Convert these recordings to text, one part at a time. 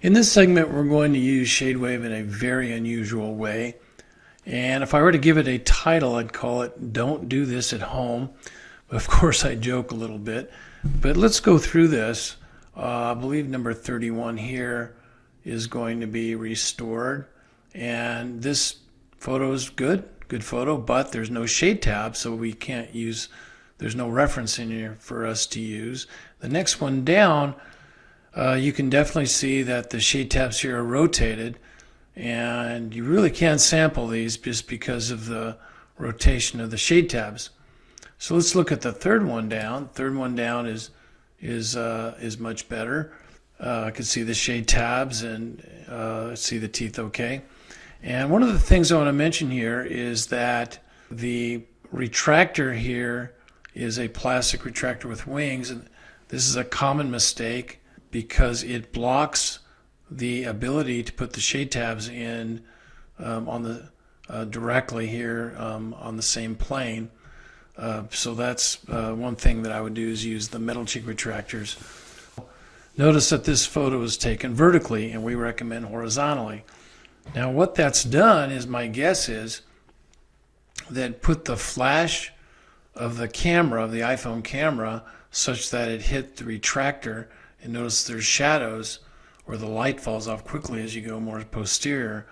In this segment, we're going to use ShadeWave in a very unusual way. And if I were to give it a title, I'd call it Don't Do This at Home. But of course, I joke a little bit. But let's go through this. I believe number 31 here is going to be restored. And this photo is good photo, but there's no shade tab, so we can't use, there's no reference in here for us to use. The next one down, you can definitely see that the shade tabs here are rotated, and you really can't sample these just because of the rotation of the shade tabs. So let's look at the third one down. Third one down is much better. I can see the shade tabs and see the teeth okay. And one of the things I want to mention here is that the retractor here is a plastic retractor with wings, and this is a common mistake because it blocks the ability to put the shade tabs in on the directly here on the same plane. So that's one thing that I would do is use the metal cheek retractors. Notice that this photo is taken vertically and we recommend horizontally. Now what that's done is, my guess is that put the flash of the camera, of the iPhone camera, such that it hit the retractor, and notice there's shadows or the light falls off quickly as you go more posterior.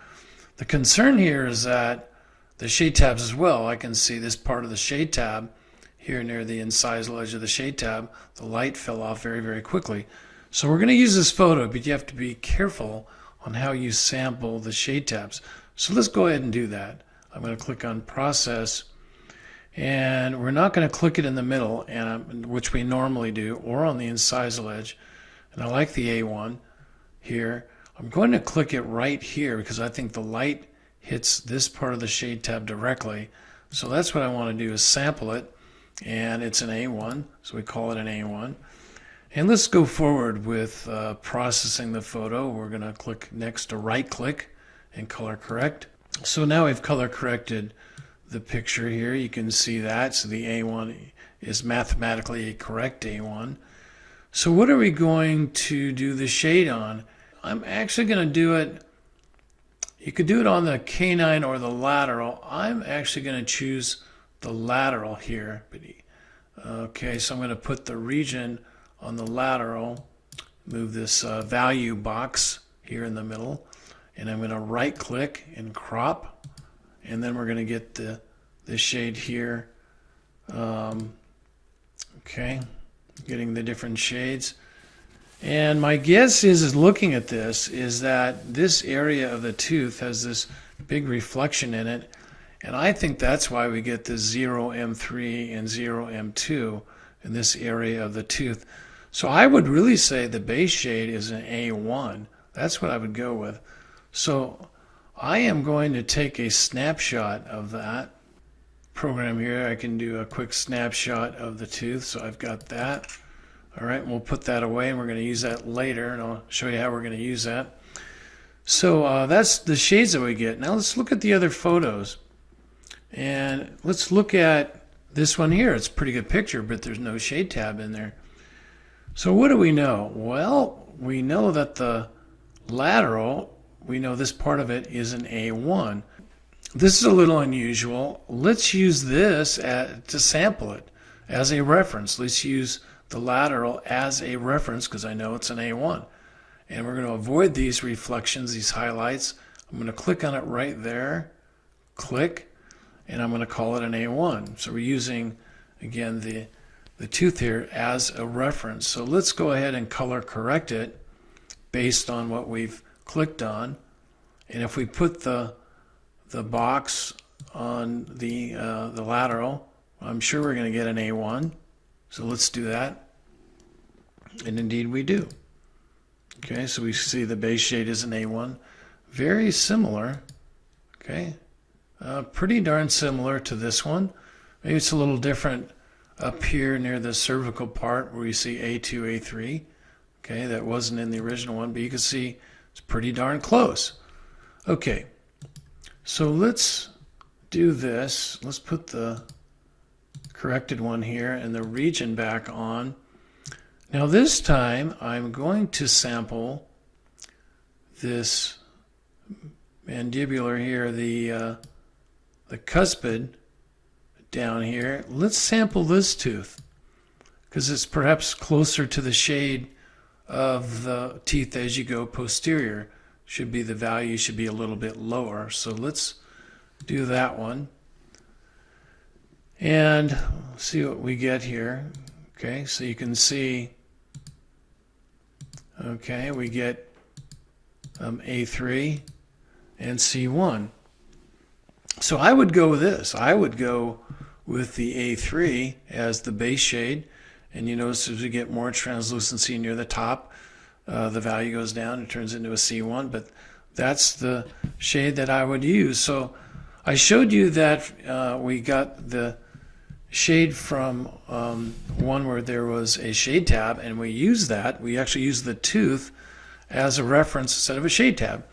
The concern here is that the shade tabs as well, I can see this part of the shade tab here near the incisal edge of the shade tab, the light fell off very, very quickly. So we're going to use this photo, but you have to be careful on how you sample the shade tabs. So let's go ahead and do that. I'm going to click on Process, and we're not going to click it in the middle, which we normally do, or on the incisal edge. And I like the A1 here. I'm going to click it right here because I think the light hits this part of the shade tab directly. So that's what I want to do, is sample it, and it's an A1, so we call it an A1. And let's go forward with processing the photo. We're going to click next to right click and color correct. So now we've color corrected the picture here. You can see that. So the A1 is mathematically a correct A1. So what are we going to do the shade on? I'm actually going to do it, you could do it on the canine or the lateral. I'm actually going to choose the lateral here. Okay, so I'm going to put the region on the lateral, move this value box here in the middle, and I'm going to right click and crop, and then we're going to get the shade here. Okay, getting the different shades. And my guess is looking at this, is that this area of the tooth has this big reflection in it, and I think that's why we get the 0M3 and 0M2 in this area of the tooth. So I would really say the base shade is an A1. That's what I would go with. So I am going to take a snapshot of that program here. I can do a quick snapshot of the tooth. So I've got that. All right, we'll put that away, and we're going to use that later, and I'll show you how we're going to use that. So that's the shades that we get. Now let's look at the other photos. And let's look at this one here. It's a pretty good picture, but there's no shade tab in there. So what do we know? Well, we know that the lateral, we know this part of it is an A1. This is a little unusual. Let's use this to sample it as a reference. Let's use the lateral as a reference because I know it's an A1. And we're going to avoid these reflections, these highlights. I'm going to click on it right there, click, and I'm going to call it an A1. So we're using, again, the tooth here as a reference. So let's go ahead and color correct it based on what we've clicked on. And if we put the box on the lateral, I'm sure we're going to get an A1. So let's do that. And indeed we do. Okay, so we see the base shade is an A1. Very similar. Okay, pretty darn similar to this one. Maybe it's a little different up here near the cervical part where you see A2, A3. Okay, that wasn't in the original one, but you can see it's pretty darn close. Okay, so let's do this. Let's put the corrected one here and the region back on. Now this time I'm going to sample this mandibular here, the cuspid down here. Let's sample this tooth because it's perhaps closer to the shade of the teeth as you go posterior. Should be the value should be a little bit lower. So let's do that one and see what we get here. Okay, so you can see, okay, we get A3 and C1. So I would go with this. I would go with the A3 as the base shade, and you notice as we get more translucency near the top, the value goes down and turns into a C1, but that's the shade that I would use. So I showed you that we got the shade from one where there was a shade tab, and we used that. We actually used the tooth as a reference instead of a shade tab.